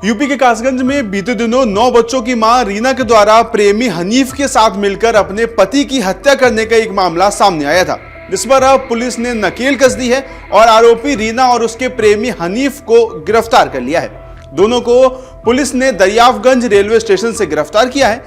UP के कासगंज में बीते दिनों 9 बच्चों की मां रीना के द्वारा प्रेमी हनीफ के साथ मिलकर अपने पति की हत्या करने का एक मामला सामने आया था, जिस पर अब पुलिस ने नकेल कस दी है और आरोपी रीना और उसके प्रेमी हनीफ को गिरफ्तार कर लिया है। दोनों को पुलिस ने दरियाफगंज रेलवे स्टेशन से गिरफ्तार किया है।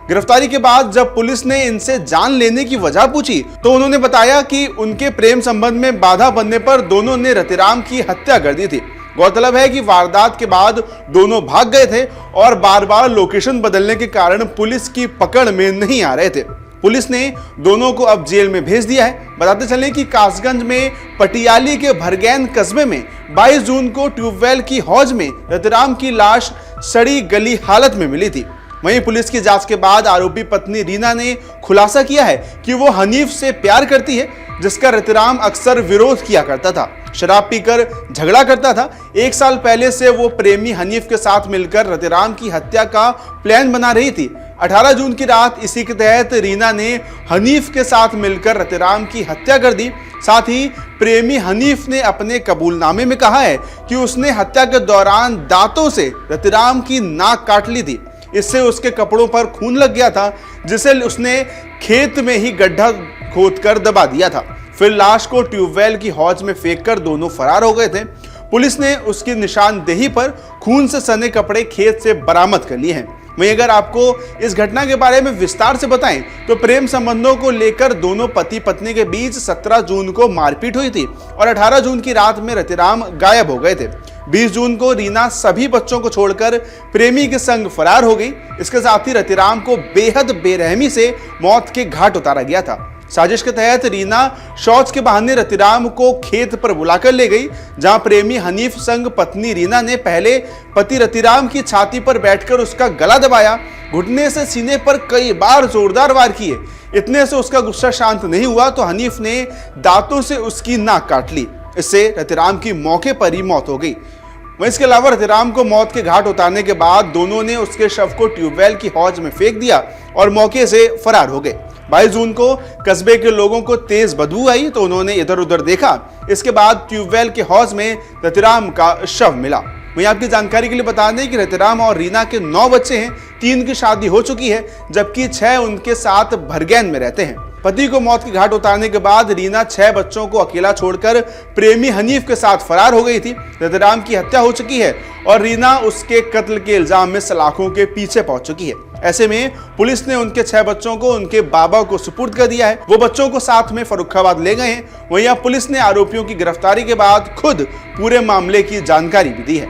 गिरफ्तारी के बाद जब पुलिस ने इनसे जान लेने की वजह पूछी तो उन्होंने बताया कि उनके प्रेम संबंध में बाधा बनने पर दोनों ने रतिराम की हत्या कर दी थी। गौरतलब है कि वारदात के बाद दोनों भाग गए थे और बार बार लोकेशन बदलने के कारण पुलिस की पकड़ में नहीं आ रहे थे। पुलिस ने दोनों को अब जेल में भेज दिया है। बताते चले कि कासगंज में पटियाली के भरगैन कस्बे में 22 जून को ट्यूबवेल की हौज में रतिराम की लाश सड़ी गली हालत में मिली थी। वहीं पुलिस की जांच के बाद आरोपी पत्नी रीना ने खुलासा किया है कि वो हनीफ से प्यार करती है, जिसका रतिराम अक्सर विरोध किया करता था, शराब पीकर झगड़ा करता था। 1 साल पहले से वो प्रेमी हनीफ के साथ मिलकर रतिराम की हत्या का प्लान बना रही थी। 18 जून की रात इसी के तहत रीना ने हनीफ के साथ मिलकर रतिराम की हत्या कर दी। साथ ही प्रेमी हनीफ ने अपने कबूलनामे में कहा है कि उसने हत्या के दौरान दांतों से रतिराम की नाक काट ली थी। इससे उसके कपड़ों पर खून लग गया था, जिसे उसने खेत में ही गड्ढा खोदकर दबा दिया था। फिर लाश को ट्यूबवेल की हौज में फेंककर दोनों फरार हो गए थे। पुलिस ने उसकी निशानदेही पर खून से सने कपड़े खेत से बरामद कर लिए हैं। वहीं अगर आपको इस घटना के बारे में विस्तार से बताएं तो प्रेम संबंधों को लेकर दोनों पति पत्नी के बीच 17 जून को मारपीट हुई थी और 18 जून की रात में रतिराम गायब हो गए थे। 20 जून को रीना सभी बच्चों को छोड़कर प्रेमी के संग फरार हो गई। इसके साथ ही रतिराम को बेहद बेरहमी से मौत के घाट उतारा गया था। साजिश के तहत रीना शौच के बहाने रतिराम को खेत पर बुलाकर ले गई, जहां प्रेमी हनीफ संग पत्नी रीना ने पहले पति रतिराम की छाती पर बैठकर उसका गला दबाया, घुटने से सीने पर कई बार जोरदार वार किए। इतने से उसका गुस्सा शांत नहीं हुआ तो हनीफ ने दांतों से उसकी नाक काट ली। इससे रतिराम की मौके पर ही मौत हो गई। वहीं इसके अलावा रतिराम को मौत के घाट उतारने के बाद दोनों ने उसके शव को ट्यूबवेल की हौज में फेंक दिया और मौके से फरार हो गए। 22 जून को कस्बे के लोगों को तेज बदबू आई तो उन्होंने इधर उधर देखा। इसके बाद ट्यूबवेल के हौज में रतिराम का शव मिला। वहीं आपकी जानकारी के लिए बता दें कि रतिराम और रीना के 9 बच्चे हैं, 3 की शादी हो चुकी है जबकि 6 उनके साथ भरगैन में रहते हैं। पति को मौत के घाट उतारने के बाद रीना 6 बच्चों को अकेला छोड़कर प्रेमी हनीफ के साथ फरार हो गई थी। रतिराम की हत्या हो चुकी है और रीना उसके कत्ल के इल्जाम में सलाखों के पीछे पहुंच चुकी है। ऐसे में पुलिस ने उनके 6 बच्चों को उनके बाबा को सुपुर्द कर दिया है। वो बच्चों को साथ में फर्रुखाबाद ले गए हैं। वहीं अब पुलिस ने आरोपियों की गिरफ्तारी के बाद खुद पूरे मामले की जानकारी भी दी है।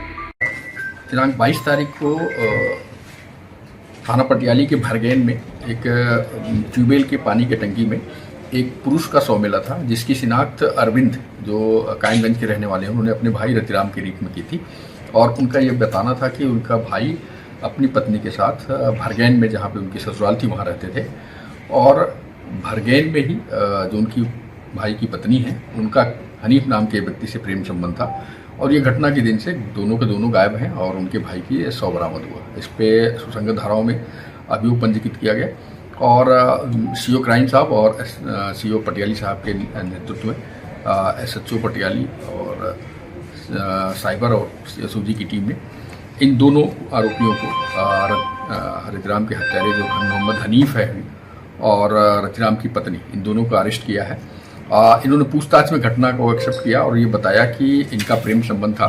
दिनांक 22 तारीख को थाना पटियाली के भरगैन में एक ट्यूबवेल के पानी के टंकी में एक पुरुष का शव मिला था, जिसकी शिनाख्त अरविंद जो कायमगंज के रहने वाले हैं, उन्होंने अपने भाई रतिराम के रूप में की थी। और उनका ये बताना था कि उनका भाई अपनी पत्नी के साथ भरगैन में, जहाँ पे उनकी ससुराल थी, वहाँ रहते थे। और भरगैन में ही जो उनकी भाई की पत्नी है, उनका हनीफ नाम के व्यक्ति से प्रेम संबंध था। और ये घटना के दिन से दोनों के दोनों गायब हैं और उनके भाई की शव बरामद हुआ। इस पे सुसंगत धाराओं में अभियोग पंजीकृत किया गया और सीओ क्राइम साहब और सीओ पटियाली साहब के नेतृत्व में SHO पटियाली और साइबर और SOG की टीम ने इन दोनों आरोपियों को रतिराम के हत्यारे जो मोहम्मद हनीफ है और रतिराम की पत्नी, इन दोनों को अरेस्ट किया है। इन्होंने पूछताछ में घटना को एक्सेप्ट किया और ये बताया कि इनका प्रेम संबंध था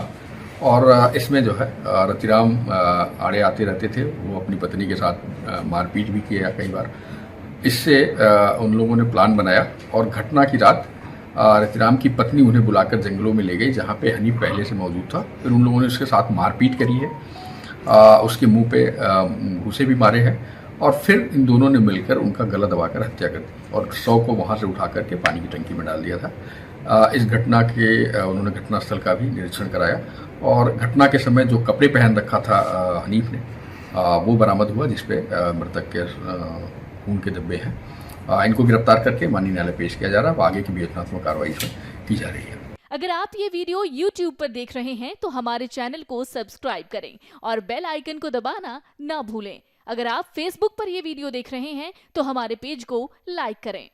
और इसमें जो है रतिराम आड़े आते रहते थे। वो अपनी पत्नी के साथ मारपीट भी किया कई बार। इससे उन लोगों ने प्लान बनाया और घटना की रात रतिराम की पत्नी उन्हें बुलाकर जंगलों में ले गई, जहाँ पे हनीफ पहले से मौजूद था। फिर उन लोगों ने उसके साथ मारपीट करी है, उसके मुंह पे घूंसे भी मारे हैं और फिर इन दोनों ने मिलकर उनका गला दबाकर हत्या कर दी और शव को वहाँ से उठा करके पानी की टंकी में डाल दिया था। इस घटना के उन्होंने घटनास्थल का भी निरीक्षण कराया और घटना के समय जो कपड़े पहन रखा था हनीफ ने, वो बरामद हुआ, जिसपे मृतक के खून के धब्बे हैं। इनको गिरफ्तार करके माननीय न्यायालय पेश किया जा रहा है। आगे की विवेचनात्मक कार्रवाई इसमें की जा रही है। अगर आप ये वीडियो YouTube पर देख रहे हैं तो हमारे चैनल को सब्सक्राइब करें और बेल आइकन को दबाना ना भूलें। अगर आप Facebook पर ये वीडियो देख रहे हैं तो हमारे पेज को लाइक करें।